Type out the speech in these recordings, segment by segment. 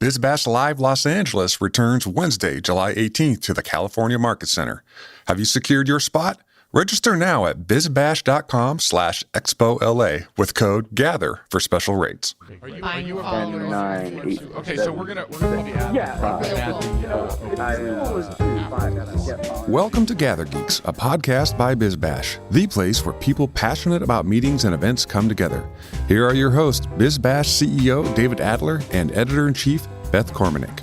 BizBash Live Los Angeles returns Wednesday, July 18th to the California Market Center. Have you secured your spot? Register now at bizbash.com/ExpoLA with code GATHER for special rates. Are you a follower? Okay, so we're gonna call the Adler. Welcome to GatherGeeks, a podcast by BizBash, the place where people passionate about meetings and events come together. Here are your hosts, BizBash CEO David Adler and Editor-in-Chief Beth Kormanik.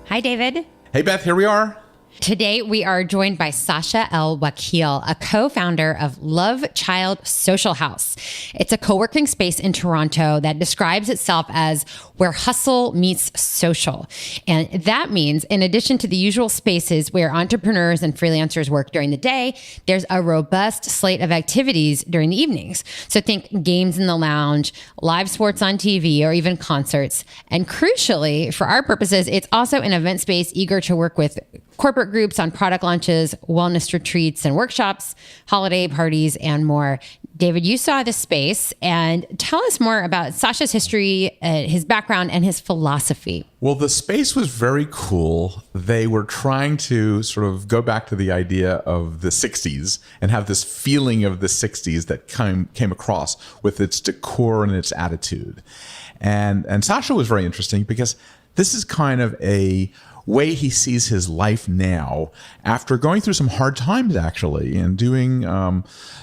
Hi, David. Hey, Beth, here we are. Today, we are joined by Sacha ElWakeel, a co-founder of Love Child Social House. It's a co-working space in Toronto that describes itself as where hustle meets social. And that means, in addition to the usual spaces where entrepreneurs and freelancers work during the day, there's a robust slate of activities during the evenings. So think games in the lounge, live sports on TV, or even concerts. And crucially, for our purposes, it's also an event space eager to work with corporate groups on product launches, wellness retreats and workshops, holiday parties, and more. David, you saw this space, and tell us more about Sacha's history, his background, and his philosophy. Well, the space was very cool. They were trying to sort of go back to the idea of the 60s and have this feeling of the 60s that came across with its decor and its attitude. And Sacha was very interesting because this is kind of a way he sees his life now after going through some hard times, actually, and doing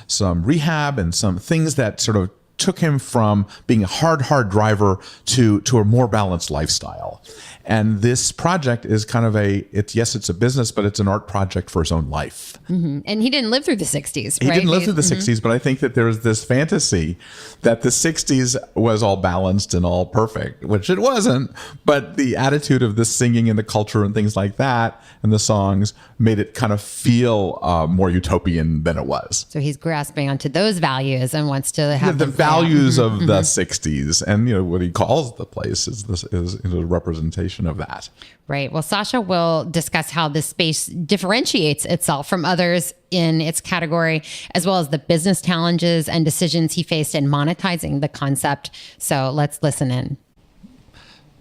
some rehab and some things that sort of took him from being a hard driver to a more balanced lifestyle. And this project is kind of it's a business, but it's an art project for his own life. Mm-hmm. And he didn't live through the 60s, right? He didn't live through the 60s, but I think that there's this fantasy that the 60s was all balanced and all perfect, which it wasn't. But the attitude of the singing and the culture and things like that and the songs made it kind of feel more utopian than it was. So he's grasping onto those values and wants to have the values of the 60s. And what he calls the place is a representation of that. Right. Well, Sacha will discuss how this space differentiates itself from others in its category, as well as the business challenges and decisions he faced in monetizing the concept. So let's listen in.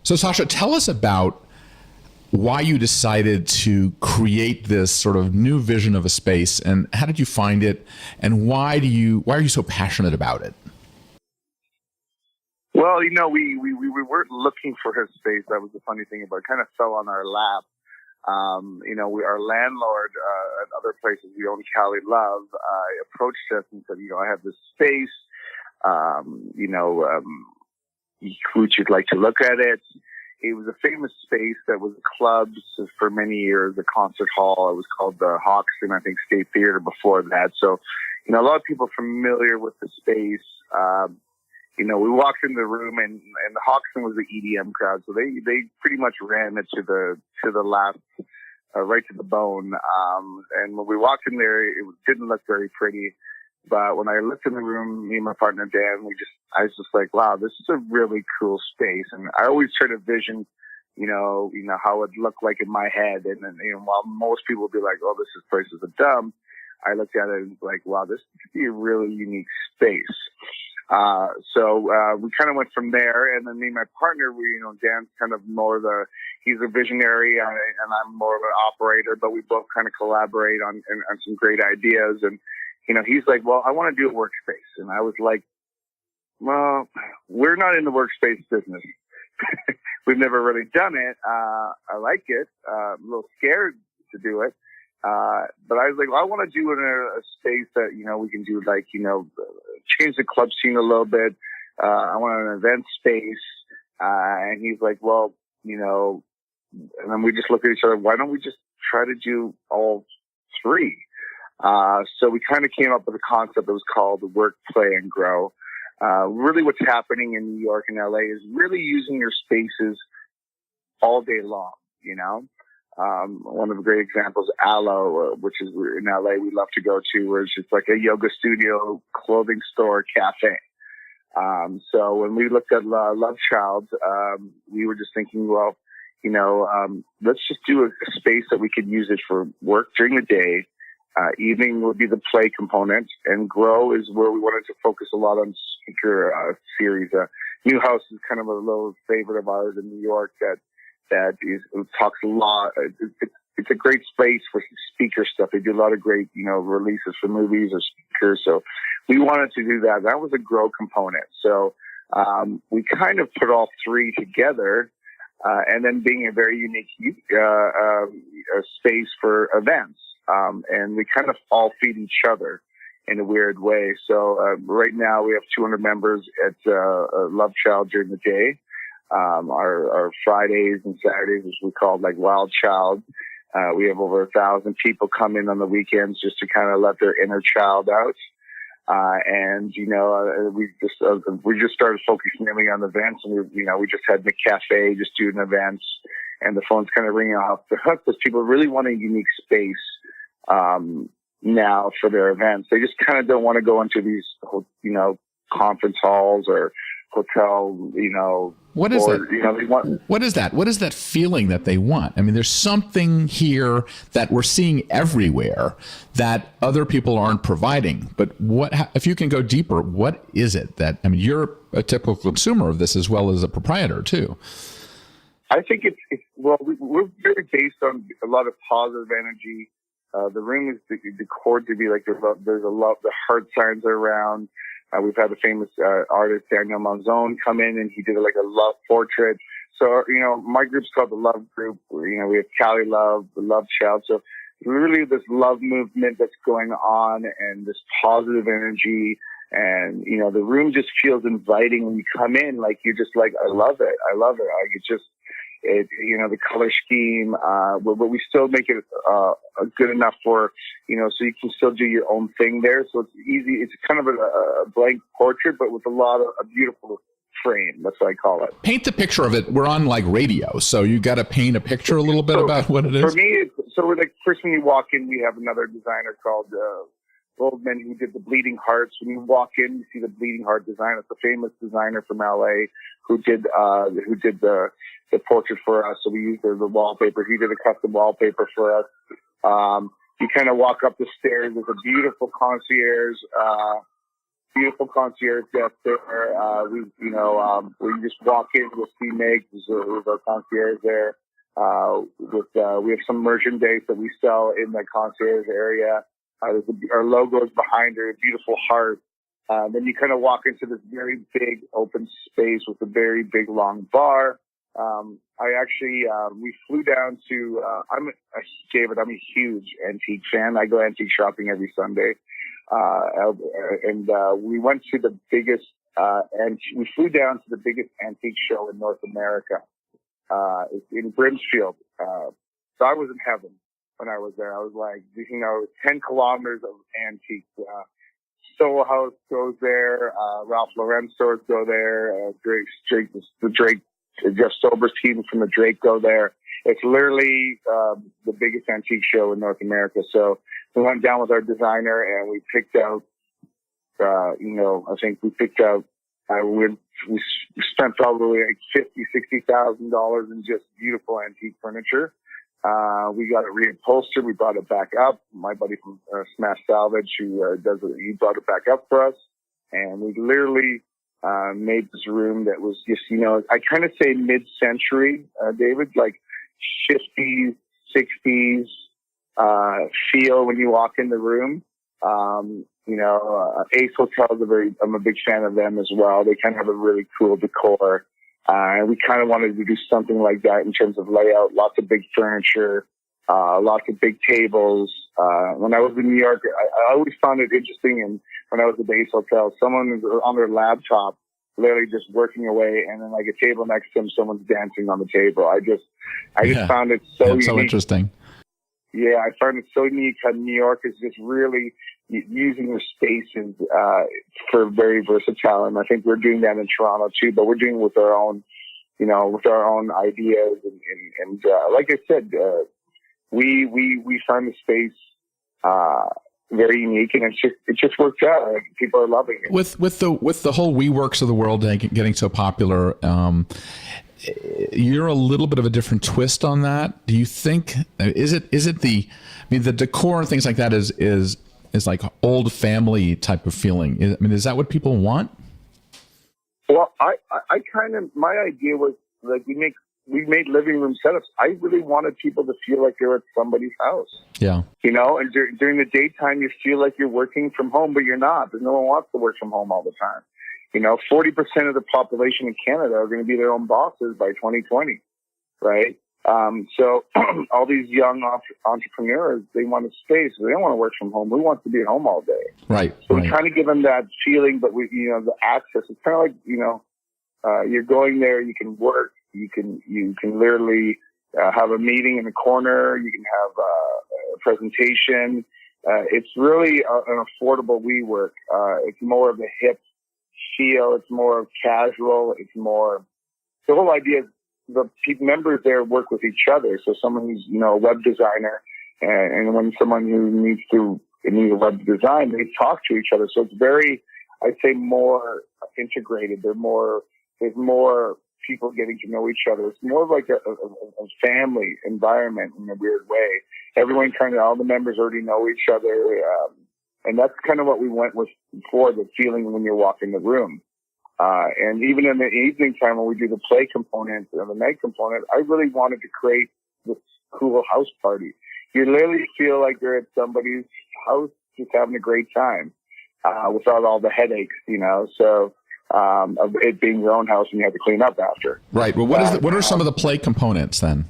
So Sacha, tell us about why you decided to create this sort of new vision of a space, and how did you find it, and why are you so passionate about it? Well, we weren't looking for his space. That was the funny thing about it. It kind of fell on our lap. Our landlord at other places we own, Cali Love, approached us and said, I have this space. Would you like to look at it? It was a famous space that was clubs for many years, a concert hall. It was called the Hoxton, I think, State Theater before that. So, a lot of people are familiar with the space. We walked in the room and the Hoxton was the EDM crowd. So they pretty much ran it to the last, right to the bone. And when we walked in there, it didn't look very pretty. But when I looked in the room, me and my partner, Dan, I was just like, wow, this is a really cool space. And I always try to vision, how it looked like in my head. And then, while most people would be like, oh, this place is a dump, I looked at it and was like, wow, this could be a really unique space. So we kind of went from there, and then me and my partner, Dan's kind of he's a visionary, and I'm more of an operator, but we both kind of collaborate on some great ideas. And, he's like, well, I want to do a workspace. And I was like, well, we're not in the workspace business. We've never really done it. I like it. I'm a little scared to do it. But I was like, well, I want to do it in a space that, we can do change the club scene a little bit. I want an event space. And he's like, well, and then we just look at each other. Why don't we just try to do all three? So we kind of came up with a concept that was called Work, Play, and Grow. Really what's happening in New York and LA is really using your spaces all day long, One of the great examples, Aloe, which is in LA, we love to go to, where it's just like a yoga studio, clothing store, cafe. So when we looked at Love Child, we were just thinking, well, let's just do a space that we could use it for work during the day. Evening would be the play component, and Grow is where we wanted to focus a lot on speaker series, Newhouse is kind of a little favorite of ours in New York that talks a lot. It's a great space for speaker stuff. They do a lot of great, releases for movies or speakers. So we wanted to do that. That was a grow component. So we kind of put all three together, and then being a very unique space for events. And we kind of all feed each other in a weird way. So right now we have 200 members at Love Child during the day. Our Fridays and Saturdays, which we call like Wild Child. We have over 1,000 people come in on the weekends just to kind of let their inner child out. And we just started focusing mainly on events, and we just had McCafe just doing events, and the phone's kind of ringing off the hook because people really want a unique space now for their events. They just kind of don't want to go into these conference halls or hotel, what is that? They want. What is that? What is that feeling that they want? I mean, there's something here that we're seeing everywhere that other people aren't providing. But if you can go deeper, what is it that, I mean, you're a typical consumer of this as well as a proprietor too. I think we're very based on a lot of positive energy. The room is decorated to be like there's a lot, the heart signs are around. We've had a famous artist, Daniel Manzone, come in, and he did like a love portrait. So, my group's called the Love Group. We have Cali Love, the Love Child. So really this love movement that's going on and this positive energy. And, the room just feels inviting when you come in. Like, you're just like, I love it. Like, it's just, the color scheme, but we still make it good enough for, so you can still do your own thing there. So it's easy. It's kind of a blank portrait, but with a lot of a beautiful frame. That's what I call it. Paint the picture of it. We're on like radio, so you got to paint a picture a little bit about what it is. For me, we're like, first when you walk in, we have another designer called Goldman who did the bleeding hearts. When you walk in, you see the bleeding heart design. It's a famous designer from LA who did the portrait for us. So we used the wallpaper. He did a custom wallpaper for us. You kind of walk up the stairs. There's a beautiful concierge desk there. Where you just walk in, you'll see Meg, who's our concierge there. We have some merchandise that we sell in the concierge area. Our logo is behind her, a beautiful heart. Then you kind of walk into this very big open space with a very big long bar. We flew down to, David, I'm a huge antique fan. I go antique shopping every Sunday. We went to the biggest, we flew down to the biggest antique show in North America, in Brimsfield. So I was in heaven when I was there. I was like, 10 kilometers of antiques. Soho House goes there, Ralph Lauren stores go there, Jeff Sober's team from the Drake go there. It's literally the biggest antique show in North America. So we went down with our designer and we picked out, we spent probably like $50,000-$60,000 in just beautiful antique furniture. We got it reupholstered. We brought it back up. My buddy from Smash Salvage, who he brought it back up for us. And we literally made this room that was just, I kind of say mid-century, David, like 50s, 60s feel when you walk in the room. Ace Hotels I'm a big fan of them as well. They kind of have a really cool decor. And we kind of wanted to do something like that in terms of layout, lots of big furniture, lots of big tables. When I was in New York, I always found it interesting. And when I was at the Ace Hotel, someone was on their laptop, literally just working away, and then like a table next to them, someone's dancing on the table. I just found it so unique. So interesting. Yeah, I find it so unique how New York is just really using their spaces for very versatile, and I think we're doing that in Toronto too. But we're doing it with our own, with our own ideas, and like I said, we find the space very unique, and it just works out. Like, people are loving it. With the whole WeWorks of the world getting so popular. You're a little bit of a different twist on that. Do you think is it the decor and things like that is like old family type of feeling? Is that what people want? Well, I kind of, my idea was like we made living room setups. I really wanted people to feel like they're at somebody's house. Yeah. You know, and during the daytime, you feel like you're working from home, but you're not. Because no one wants to work from home all the time. You know, 40% of the population in Canada are going to be their own bosses by 2020, right? So all these young entrepreneurs, they want a space. They don't want to work from home. Who wants to be at home all day? Right. So we kind of give them that feeling, but the access. It's kind of like, you're going there, you can work, you can literally have a meeting in the corner, you can have a presentation. It's really an affordable WeWork. It's more of a hip feel. It's more of casual. It's more, the whole idea is the members there work with each other. So someone who's, a web designer and when someone who needs a web design, they talk to each other. So it's very, I'd say, more integrated. There's more people getting to know each other. It's more like a family environment in a weird way. Everyone all the members already know each other. And that's kind of what we went with before, the feeling when you walk in the room. And even in the evening time when we do the play component and the night component, I really wanted to create this cool house party. You literally feel like you're at somebody's house just having a great time, without all the headaches, So, of it being your own house and you have to clean up after. Right. Well, what are some of the play components then?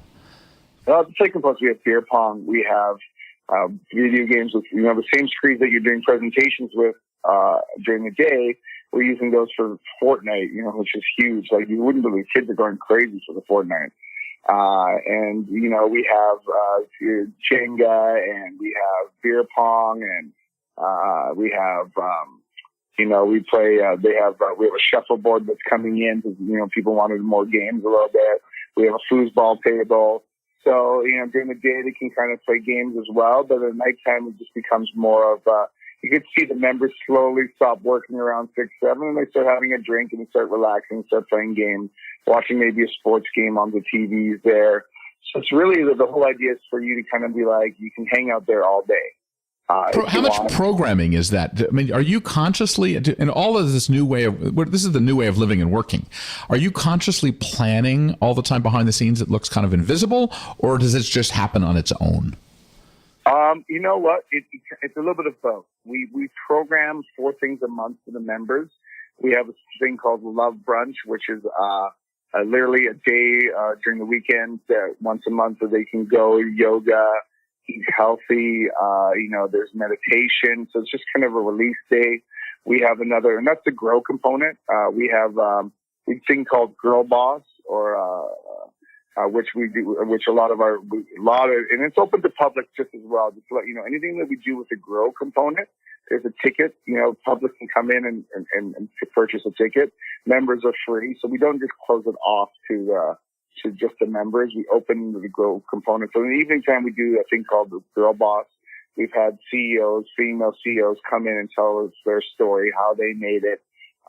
The play components, we have beer pong, we have video games with the same screens that you're doing presentations with during the day. We're using those for Fortnite, which is huge. Like, you wouldn't believe kids are going crazy for the Fortnite. And we have Jenga, and we have beer pong, and we have we play. We have a shuffleboard that's coming in because people wanted more games a little bit. We have a foosball table. So during the day they can kind of play games as well, but at nighttime it just becomes more of you could see the members slowly stop working around 6, 7, and they start having a drink and they start relaxing, start playing games, watching maybe a sports game on the TVs there. So it's really the whole idea is for you to kind of be like, you can hang out there all day. How much programming is that? I mean, are you consciously, in all of this new way of, this is the new way of living and working, are you consciously planning all the time behind the scenes? It looks kind of invisible, or does it just happen on its own? You know what? It's a little bit of both. We program 4 things a month for the members. We have a thing called Love Brunch, which is literally a day during the weekend once a month where they can go yoga, eat healthy. There's meditation. So it's just kind of a release day. We have another, and that's the grow component. We have a thing called Girl Boss, or which we do, which a lot of, and it's open to public just as well. Just to let you know, anything that we do with the grow component, there's a ticket. Public can come in and purchase a ticket. Members are free, so we don't just close it off to just the members. We open the grow component. So in the evening time, we do a thing called the Girl Boss. We've had CEOs, female CEOs, come in and tell us their story, how they made it.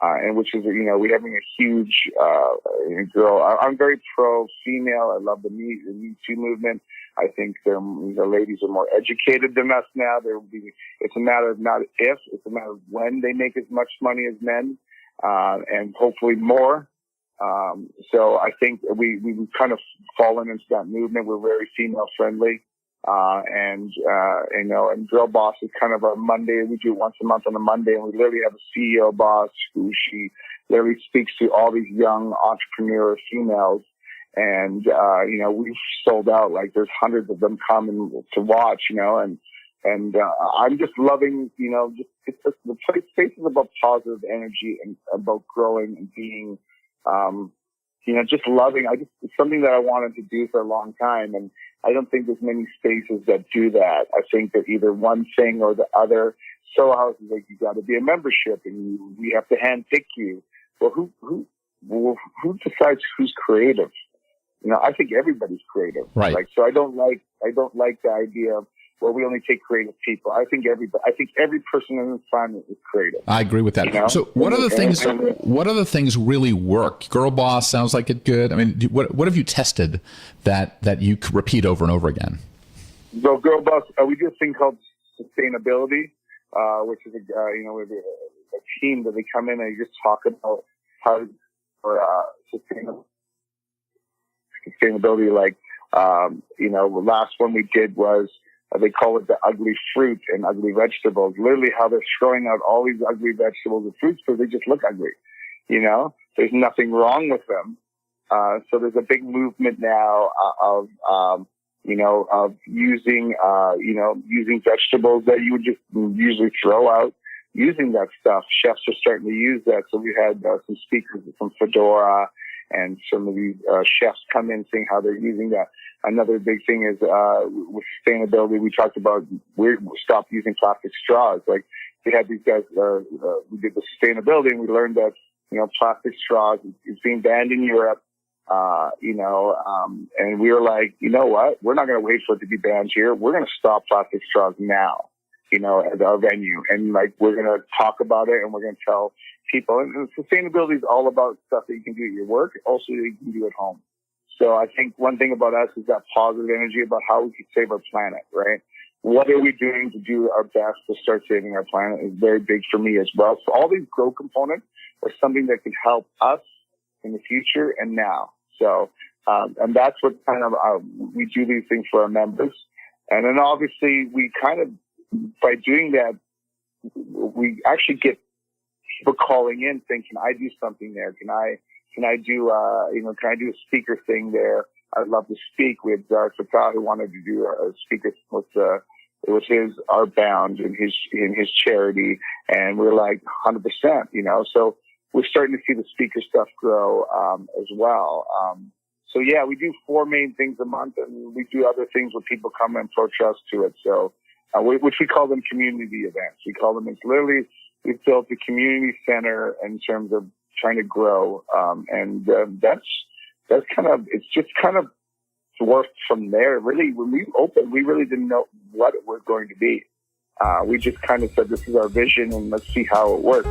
And which is, we're having a huge, girl. I'm very pro female. I love the Me Too movement. I think the ladies are more educated than us now. It's a matter of not if, it's a matter of when they make as much money as men, and hopefully more. So I think we've kind of fallen into that movement. We're very female friendly. And Girl Boss is kind of a Monday. We do it once a month on a Monday, and we literally have a CEO boss who she literally speaks to all these young entrepreneur females. And, we've sold out, like there's hundreds of them coming to watch, and I'm just loving, it's just, the space is about positive energy and about growing and being, just loving. It's something that I wanted to do for a long time. And I don't think there's many spaces that do that. I think that either one thing or the other. Soho House is like, you got to be a membership and we have to handpick you. Well, who decides who's creative? I think everybody's creative. Right. So I don't like the idea of, well, we only take creative people. I think every person on this planet is creative. I agree with that. So what are the things really work? Girl Boss sounds like it's good. I mean, what have you tested that you could repeat over and over again? So Girl Boss, we do a thing called sustainability, which is we have a team that they come in and they just talk about how sustainability. Like, the last one we did was, they call it the ugly fruit and ugly vegetables. Literally how they're throwing out all these ugly vegetables and fruits because they just look ugly. There's nothing wrong with them. So there's a big movement now of using vegetables that you would just usually throw out, using that stuff. Chefs are starting to use that. So we had some speakers from Fedora and some of these chefs come in saying how they're using that. Another big thing is with sustainability, we talked about we stopped using plastic straws. Like we had these guys, we did the sustainability and we learned that, plastic straws is being banned in Europe. And we were like, you know what? We're not going to wait for it to be banned here. We're going to stop plastic straws now, at our venue. And like, we're going to talk about it and we're going to tell people. And sustainability is all about stuff that you can do at your work, also that you can do at home. So I think one thing about us is that positive energy about how we can save our planet, right? What are we doing to do our best to start saving our planet is very big for me as well. So all these grow components are something that can help us in the future and now. So, and that's what kind of, we do these things for our members. And then obviously we kind of, by doing that, we actually get people calling in saying, can I do something there? Can I do a speaker thing there? I'd love to speak. We had Sacha who wanted to do a speaker with, it was his Art Bound in his charity. And we're like 100%, so we're starting to see the speaker stuff grow, as well. So yeah, we do 4 main things a month and we do other things where people come and approach us to it. So, which we call them community events. We call them, it's literally, we've built a community center in terms of trying to grow. That's kind of, it's just kind of dwarfed from there. Really, when we opened, we really didn't know what it was going to be. We just kind of said, this is our vision and let's see how it works,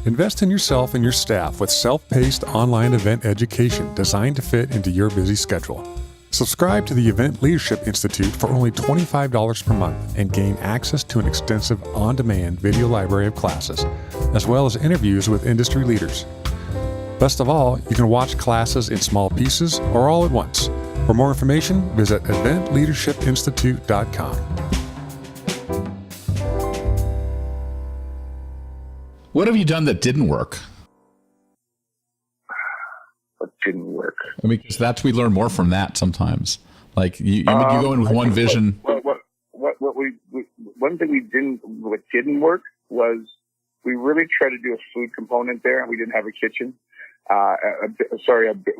Invest in yourself and your staff with self-paced online event education designed to fit into your busy schedule. Subscribe to the Event Leadership Institute for only $25 per month and gain access to an extensive on-demand video library of classes, as well as interviews with industry leaders. Best of all, you can watch classes in small pieces or all at once. For more information, visit eventleadershipinstitute.com. What have you done that didn't work? What didn't work? I mean, because we learn more from that sometimes. Like you go in with one vision. One thing what didn't work was we really tried to do a food component there, and we didn't have a kitchen.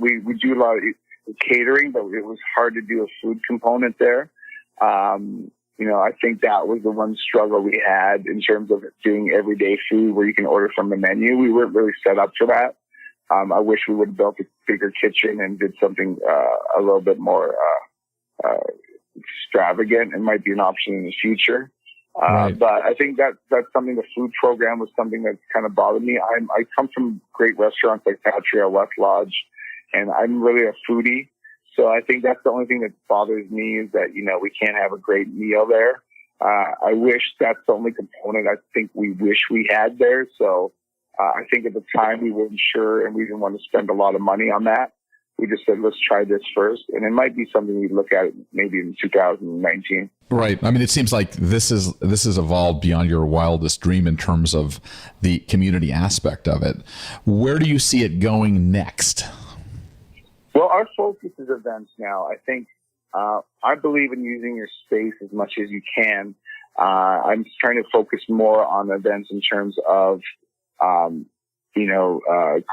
We do a lot of catering, but it was hard to do a food component there. I think that was the one struggle we had in terms of doing everyday food where you can order from the menu. We weren't really set up for that. I wish we would have built a bigger kitchen and did something a little bit more extravagant. It might be an option in the future. Right. But I think that's something, the food program was something that kind of bothered me. I come from great restaurants like Patria, West Lodge, and I'm really a foodie. So I think that's the only thing that bothers me is that, we can't have a great meal there. I wish that's the only component I think we wish we had there. So I think at the time we weren't sure and we didn't want to spend a lot of money on that. We just said, let's try this first. And it might be something we'd look at maybe in 2019. Right. I mean, it seems like this is evolved beyond your wildest dream in terms of the community aspect of it. Where do you see it going next? Well, our focus is events now. I think, I believe in using your space as much as you can. I'm trying to focus more on events in terms of,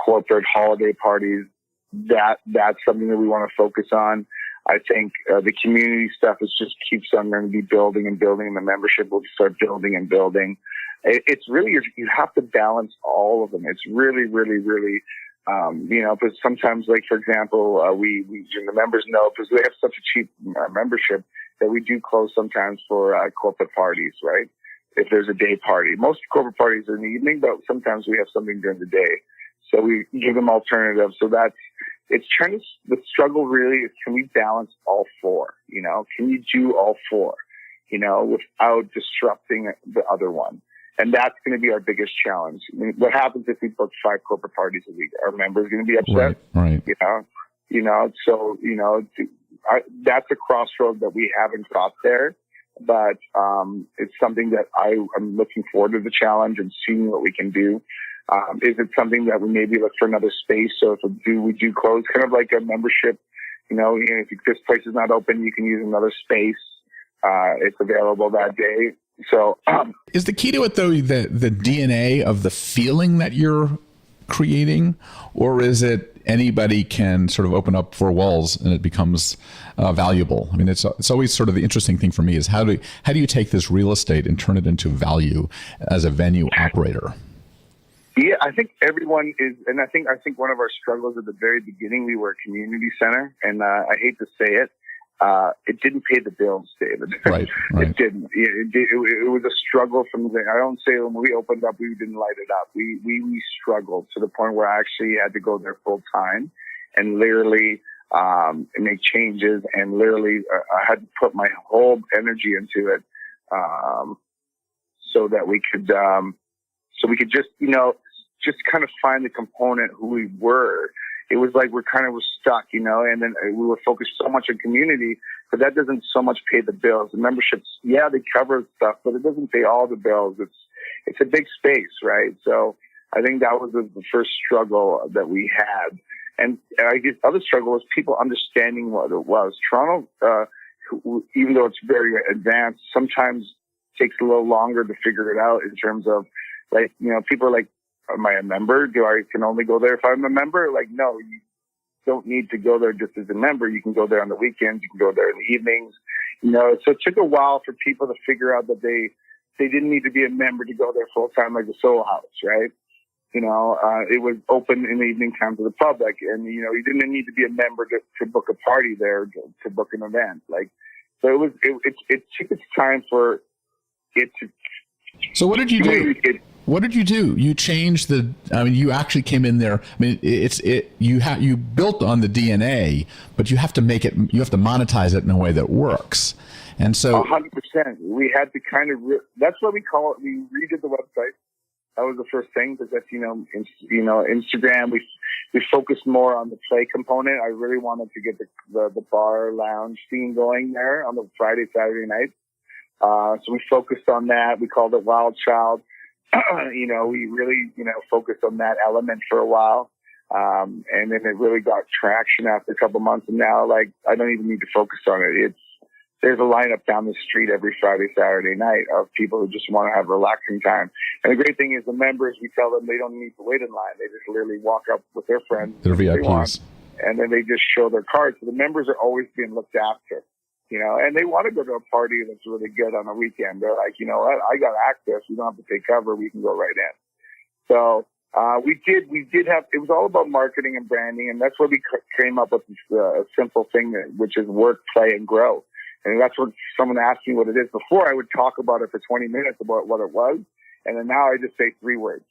corporate holiday parties. That's something that we want to focus on. I think the community stuff is just keeps on going to be building and building, and the membership will start building and building. It's really, you have to balance all of them. It's really, really, really, but sometimes, like, for example, the members know, because they have such a cheap membership, that we do close sometimes for corporate parties, right? If there's a day party. Most corporate parties are in the evening, but sometimes we have something during the day. So we give them alternatives. So the struggle really is, can we balance all 4? Can you do all 4, without disrupting the other one? And that's going to be our biggest challenge. I mean, what happens if we book 5 corporate parties a week? Are members going to be upset? Right. So, that's a crossroad that we haven't got there, but, it's something that I'm looking forward to the challenge and seeing what we can do. Is it something that we maybe look for another space? So if we do close, kind of like a membership, if this place is not open, you can use another space. It's available that day. So, is the key to it though the DNA of the feeling that you're creating, or is it anybody can sort of open up 4 walls and it becomes valuable? I mean, it's always sort of the interesting thing for me is how do you take this real estate and turn it into value as a venue operator? Yeah, I think everyone is, and I think one of our struggles at the very beginning, we were a community center, and I hate to say it. It didn't pay the bills, David. Right. It didn't. It was a struggle from the. I don't say when we opened up, we didn't light it up. We struggled to the point where I actually had to go there full time and literally make changes, and literally I had to put my whole energy into it so that we could just kind of find the component who we were. It was like we're kind of stuck, and then we were focused so much on community, but that doesn't so much pay the bills. The memberships, yeah, they cover stuff, but it doesn't pay all the bills. It's a big space, right? So I think that was the first struggle that we had. And I guess the other struggle was people understanding what it was. Toronto, even though it's very advanced, sometimes takes a little longer to figure it out in terms of, like, people are like, am I a member? Can only go there if I'm a member? Like, no, you don't need to go there just as a member. You can go there on the weekends. You can go there in the evenings. So it took a while for people to figure out that they didn't need to be a member to go there full time, like the Soul House, right? It was open in the evening time to the public, and you didn't need to be a member to book a party there, to book an event. Like, so it took its time for it to. So what did you do? What did you do? You changed you actually came in there. I mean, you built on the DNA, but you have to monetize it in a way that works. And so 100%, we had to kind of, that's what we call it. We redid the website. That was the first thing, because that's, Instagram, we focused more on the play component. I really wanted to get the bar lounge scene going there on the Friday, Saturday night. So we focused on that. We called it Wild Child. We really, focused on that element for a while. And then it really got traction after a couple months. And now, like, I don't even need to focus on it. There's a lineup down the street every Friday, Saturday night of people who just want to have a relaxing time. And the great thing is the members, we tell them they don't need to wait in line. They just literally walk up with their friends. They're VIPs. And then they just show their cards. So the members are always being looked after. And they want to go to a party that's really good on a weekend. They're like, you know what? I got access. We don't have to pay cover. We can go right in. So, we did have, it was all about marketing and branding. And that's where we came up with a simple thing, which is work, play, and grow. And that's what someone asked me what it is. Before, I would talk about it for 20 minutes about what it was. And then now I just say 3 words: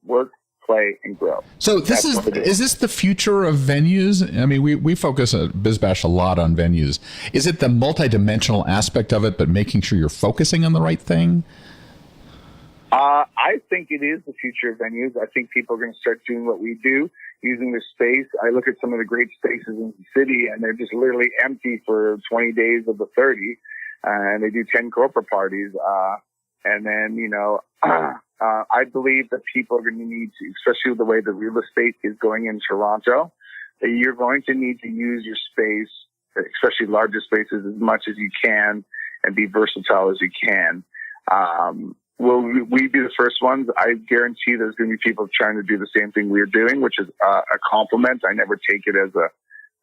work, play, and grow. So is this the future of venues? I mean, we focus at BizBash a lot on venues. Is it the multidimensional aspect of it, but making sure you're focusing on the right thing? I think it is the future of venues. I think people are going to start doing what we do, using their space. I look at some of the great spaces in the city, and they're just literally empty for 20 days of the 30, and they do 10 corporate parties. And then, I believe that people are going to need to, especially with the way the real estate is going in Toronto, that you're going to need to use your space, especially larger spaces, as much as you can, and be versatile as you can. Will we be the first ones? I guarantee there's going to be people trying to do the same thing we're doing, which is a compliment. I never take it as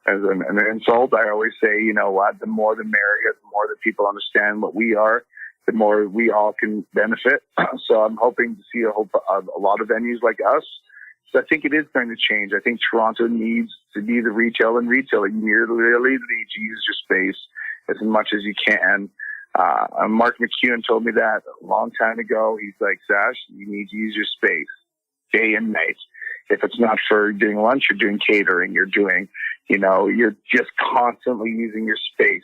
an insult. I always say, you know what, the more the merrier, the more that people understand what we are, the more we all can benefit. So I'm hoping to see a lot of venues like us. So I think it is going to change. I think Toronto needs to be the retail and retailer. You really need to use your space as much as you can. Mark McEwen told me that a long time ago. He's like, Sash, you need to use your space day and night. If it's not for doing lunch, you're doing catering, you're doing, you're just constantly using your space.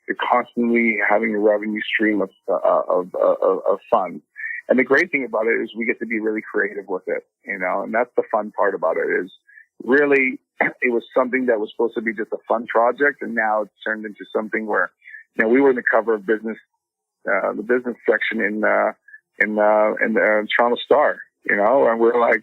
You're constantly having a revenue stream of fun. And the great thing about it is we get to be really creative with it, you know, and that's the fun part about it is really it was something that was supposed to be just a fun project. And now it's turned into something where, you know, we were in the cover of business, the business section in the Toronto Star, you know, and we're like,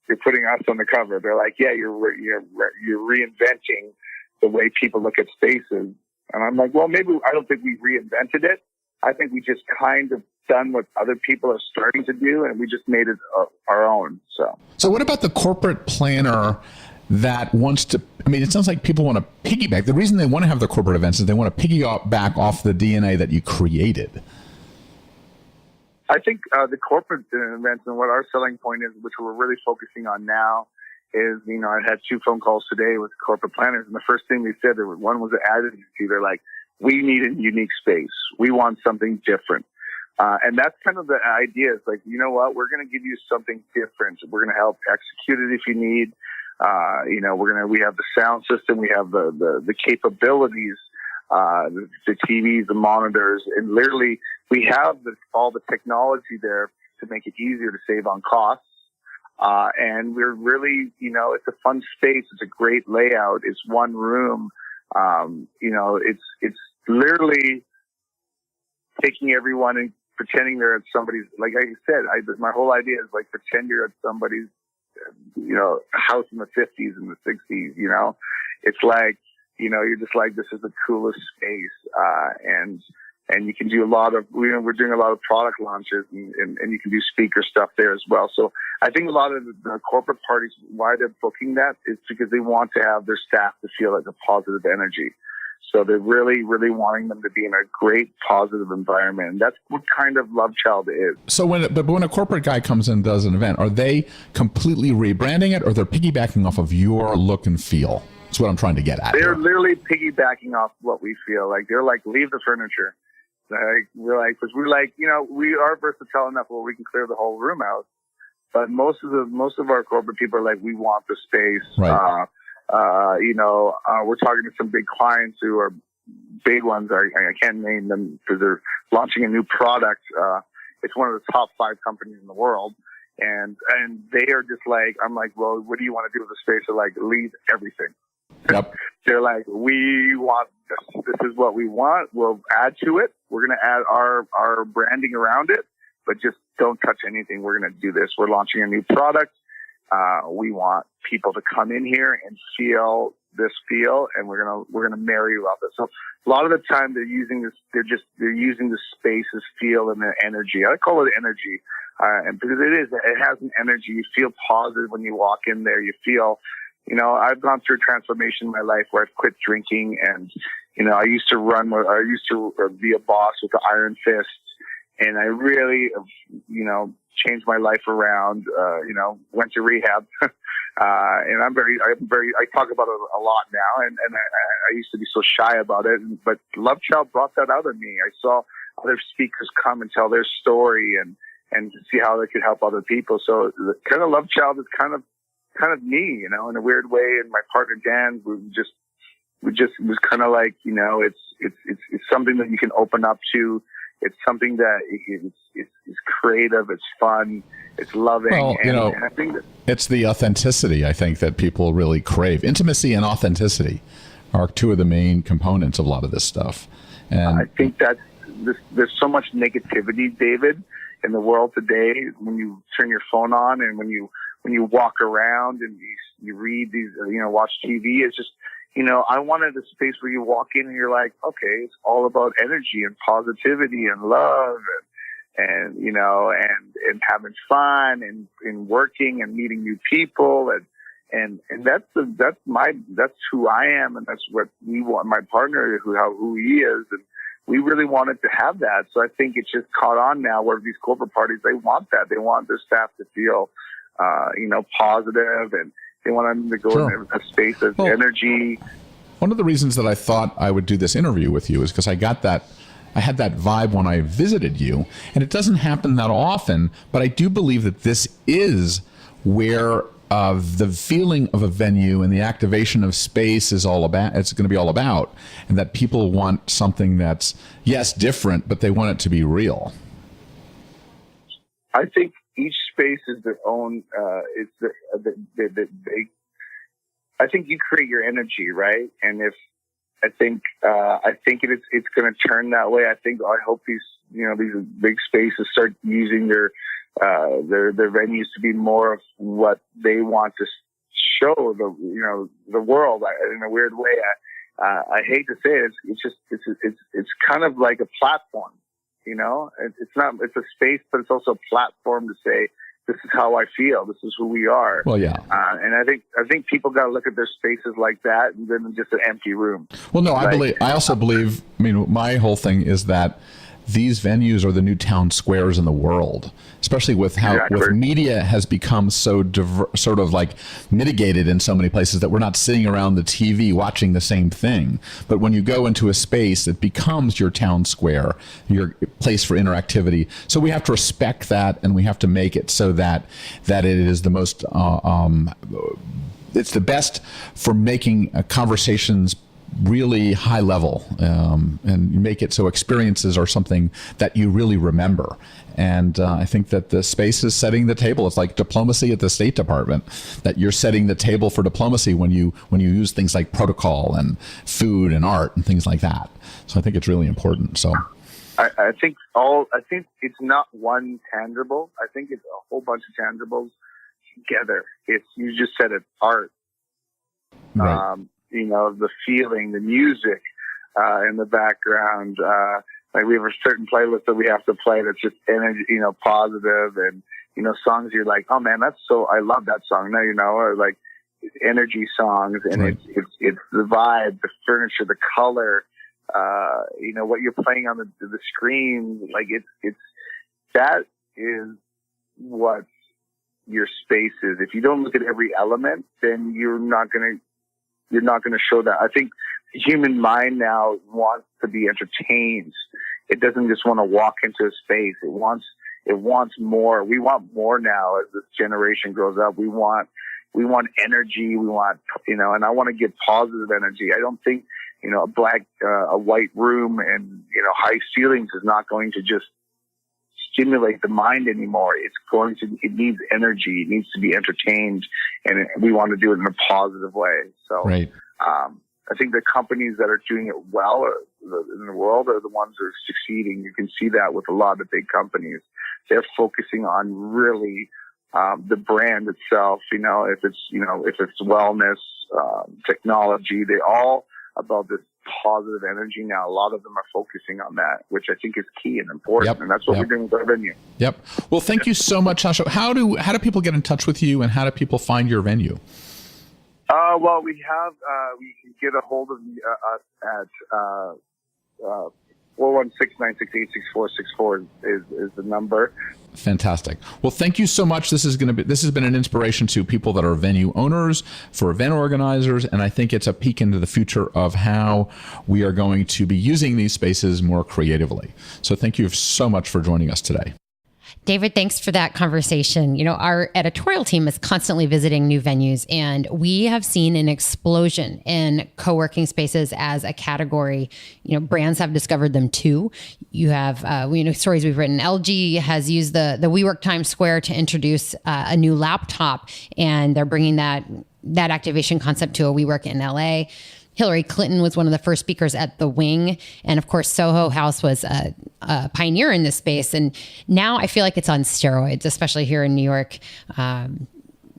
you're putting us on the cover. They're like, yeah, you're reinventing the way people look at spaces. And I'm like, well, maybe I don't think we reinvented it. I think we just kind of done what other people are starting to do, and we just made it our own. So what about the corporate planner that wants to, I mean, it sounds like people want to piggyback. The reason they want to have the corporate events is they want to piggyback off the DNA that you created. I think the corporate events and what our selling point is, which we're really focusing on now, is, you know, I had 2 phone calls today with corporate planners, and the first thing they said, one was an ad agency. They're like, we need a unique space. We want something different. And that's kind of the idea. It's like, you know what? We're going to give you something different. We're going to help execute it if you need. You know, we have the sound system. We have the capabilities, the TVs, the monitors, and literally we have all the technology there to make it easier to save on costs. And we're really, you know, it's a fun space. It's a great layout. It's one room. You know, it's literally taking everyone and pretending they're at somebody's, like I said, my whole idea is like pretend you're at somebody's, you know, house in the 50s and the 60s, you know. It's like, you know, you're just like, this is the coolest space. And you can do we're doing a lot of product launches and you can do speaker stuff there as well. So I think a lot of the corporate parties, why they're booking that is because they want to have their staff to feel like a positive energy. So they're really, really wanting them to be in a great, positive environment. And that's what kind of Love Child is. So when a corporate guy comes in and does an event, are they completely rebranding it or they're piggybacking off of your look and feel? That's what I'm trying to get at. They're literally piggybacking off what we feel. Like, they're like, leave the furniture. Like, we're like, you know, we are versatile enough where we can clear the whole room out. But most of our corporate people are like, we want the space. Right. You know, we're talking to some big clients who are big ones. I can't name them because they're launching a new product. It's one of the top 5 companies in the world. And they are just like, I'm like, well, what do you want to do with the space? They're like, leave everything. Yep. They're like, we want this. This is what we want. We'll add to it. We're going to add our branding around it, but just don't touch anything. We're going to do this. We're launching a new product. We want people to come in here and feel this feel, and we're gonna marry you up. So a lot of the time they're using this. They're using the space's feel and the energy. I call it energy, and because it has an energy. You feel positive when you walk in there. You feel, you know, I've gone through a transformation in my life where I've quit drinking, and you know, I used to be a boss with the iron fist, and I really, you know, changed my life around, you know, went to rehab. And I talk about it a lot now. And I used to be so shy about it, but Love Child brought that out of me. I saw other speakers come and tell their story and see how they could help other people. So the kind of Love Child is kind of me, you know, in a weird way. And my partner, Dan, we just was kind of like, you know, it's something that you can open up to. It's something that it's creative, it's fun, it's loving. Well, you know, and I think that it's the authenticity, I think, that people really crave. Intimacy and authenticity are 2 of the main components of a lot of this stuff. And I think that there's so much negativity, David, in the world today. When you turn your phone on and when you walk around and you read these, you know, watch TV, it's just, you know, I wanted a space where you walk in and you're like, okay, it's all about energy and positivity and love and you know, and having fun and working and meeting new people and that's who I am, and that's what we want. My partner, who he is, and we really wanted to have that. So I think it's just caught on now where these corporate parties, they want that. They want their staff to feel, you know, positive, and they want them to go in a space of energy. One of the reasons that I thought I would do this interview with you is because I had that vibe when I visited you, and it doesn't happen that often, but I do believe that this is where the feeling of a venue and the activation of space is all about. It's going to be all about, and that people want something that's, yes, different, but they want it to be real. I think each space is their own. I think you create your energy, right? And if I think it's going to turn that way. I hope these big spaces start using their venues to be more of what they want to show the world in a weird way. I hate to say it. It's kind of like a platform, it's a space, but it's also a platform to say, this is how I feel. This is who we are. Well, yeah. And I think people got to look at their spaces like that, and then just an empty room. Well, no, I also believe, my whole thing is that these venues are the new town squares in the world, especially with how with media has become so sort of like mitigated in so many places that we're not sitting around the TV watching the same thing. But when you go into a space, it becomes your town square, your place for interactivity. So we have to respect that, and we have to make it so that it is the most, it's the best for making conversations really high level, and make it so experiences are something that you really remember. And I think that the space is setting the table. It's like diplomacy at the State Department, that you're setting the table for diplomacy when you use things like protocol and food and art and things like that. So I think it's really important. So I think it's not one tangible. I think it's a whole bunch of tangibles together. You just said it, art. Right. The feeling, the music, in the background. Like we have a certain playlist that we have to play that's just energy, positive, and, songs you're like, oh man, I love that song. Now, or like energy songs, and right. it's the vibe, the furniture, the color, what you're playing on the screen. Like that is what your space is. If you don't look at every element, then you're not going to show that. I think the human mind now wants to be entertained. It doesn't just want to walk into a space. It wants more. We want more now as this generation grows up. We want energy. We want, and I want to give positive energy. I don't think, a white room and, high ceilings is not going to just stimulate the mind anymore. It needs energy. It needs to be entertained, and we want to do it in a positive way. So, right. I think the companies that are doing it well in the world are the ones that are succeeding. You can see that with a lot of big companies. They're focusing on really, the brand itself, if it's wellness, technology, they're all about this positive energy now. A lot of them are focusing on that, which I think is key and important. Yep. And that's what we're doing with our venue. Yep. Well, thank you so much, Sacha. How do people get in touch with you, and how do people find your venue? Well, we can get a hold of us at 416-968-6464 is the number. Fantastic. Well, thank you so much. This has been an inspiration to people that are venue owners, for event organizers, and I think it's a peek into the future of how we are going to be using these spaces more creatively. So thank you so much for joining us today. David, thanks for that conversation. Our editorial team is constantly visiting new venues, and we have seen an explosion in co-working spaces as a category. Brands have discovered them too. You have, stories we've written. LG has used the WeWork Times Square to introduce a new laptop, and they're bringing that activation concept to a WeWork in LA. Hillary Clinton was one of the first speakers at the Wing. And of course, Soho House was a pioneer in this space. And now I feel like it's on steroids, especially here in New York.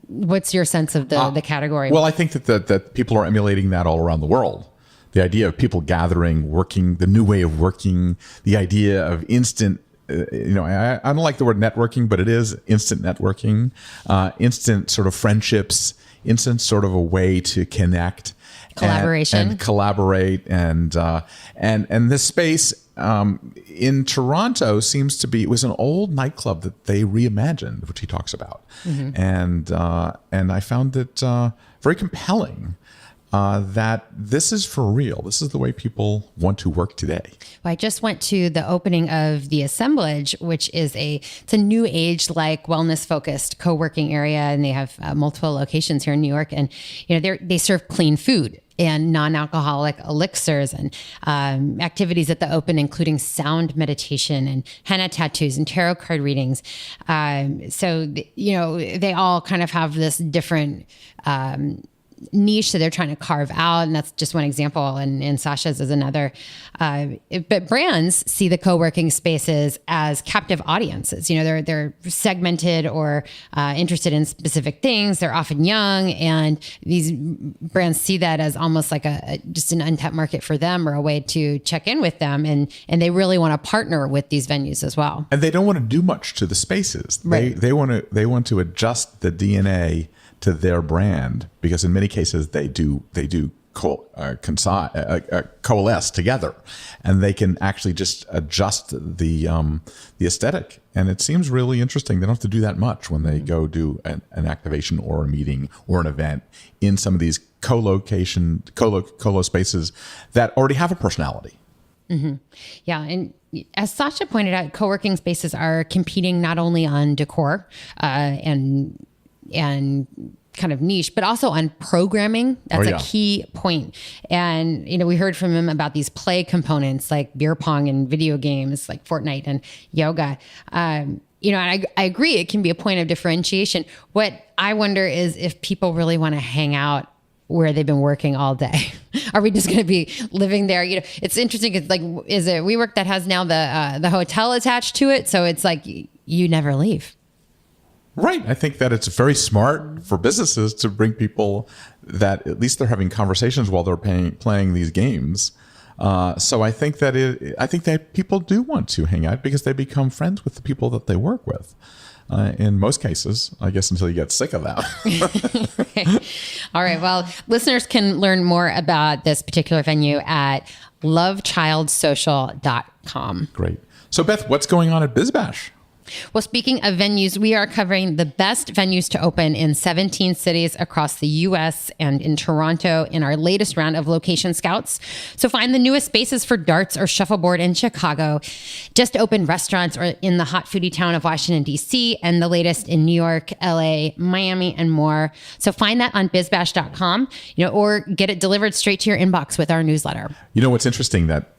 What's your sense of the category? Well, I think that people are emulating that all around the world. The idea of people gathering, working, the new way of working, the idea of instant, I don't like the word networking, but it is instant networking, instant sort of friendships, instant sort of a way to connect. Collaboration and collaborate, and this space in Toronto seems to be, it was an old nightclub that they reimagined, which he talks about, and I found it very compelling. That this is for real. This is the way people want to work today. Well, I just went to the opening of the Assemblage, which is it's a new age, like wellness focused co-working area. And they have multiple locations here in New York. And, they serve clean food. and non-alcoholic elixirs and activities at the open, including sound meditation and henna tattoos and tarot card readings. They all kind of have this different niche that they're trying to carve out. And that's just one example. And Sacha's is another. But brands see the co-working spaces as captive audiences. They're segmented or interested in specific things. They're often young. And these brands see that as almost like just an untapped market for them, or a way to check in with them. And they really want to partner with these venues as well. And they don't want to do much to the spaces. Right. They want to adjust the DNA to their brand, because in many cases they do coalesce together, and they can actually just adjust the aesthetic. And it seems really interesting. They don't have to do that much when they go do an activation or a meeting or an event in some of these colo spaces that already have a personality. Mm-hmm. Yeah. And as Sacha pointed out, co-working spaces are competing not only on decor and kind of niche, but also on programming. That's a key point. And, we heard from him about these play components like beer pong and video games like Fortnite and yoga. And I agree, it can be a point of differentiation. What I wonder is if people really want to hang out where they've been working all day. Are we just going to be living there? It's interesting. It's like, is it WeWork that has now the hotel attached to it? So it's like you never leave. Right. I think that it's very smart for businesses to bring people that at least they're having conversations while they're playing these games. So I think that people do want to hang out because they become friends with the people that they work with. In most cases, I guess, until you get sick of that. Okay. All right. Well, listeners can learn more about this particular venue at lovechildsocial.com. Great. So Beth, what's going on at BizBash? Well, speaking of venues, we are covering the best venues to open in 17 cities across the U.S. and in Toronto in our latest round of location scouts. So find the newest spaces for darts or shuffleboard in Chicago, just opened restaurants or in the hot foodie town of Washington, D.C., and the latest in New York, L.A., Miami, and more. So find that on bizbash.com, or get it delivered straight to your inbox with our newsletter. What's interesting, that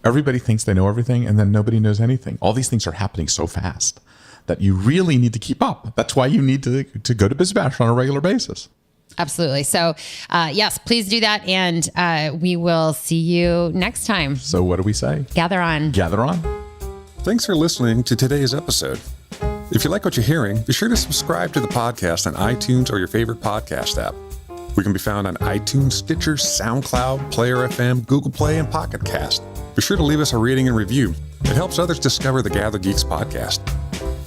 everybody thinks they know everything, and then nobody knows anything. All these things are happening so fast that you really need to keep up. That's why you need to go to BizBash on a regular basis. Absolutely. So, yes, please do that. And we will see you next time. So what do we say? Gather on. Gather on. Thanks for listening to today's episode. If you like what you're hearing, be sure to subscribe to the podcast on iTunes or your favorite podcast app. We can be found on iTunes, Stitcher, SoundCloud, Player FM, Google Play, and Pocket Cast. Be sure to leave us a rating and review. It helps others discover the GatherGeeks podcast.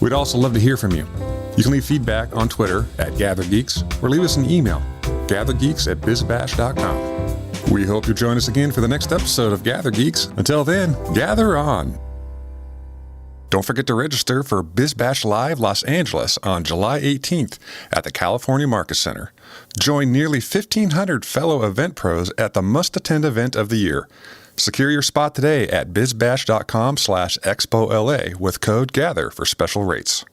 We'd also love to hear from you. You can leave feedback on Twitter at GatherGeeks or leave us an email, gathergeeks@bizbash.com. We hope you'll join us again for the next episode of GatherGeeks. Until then, gather on. Don't forget to register for BizBash Live Los Angeles on July 18th at the California Market Center. Join nearly 1,500 fellow event pros at the must-attend event of the year. Secure your spot today at bizbash.com/ExpoLA with code GATHER for special rates.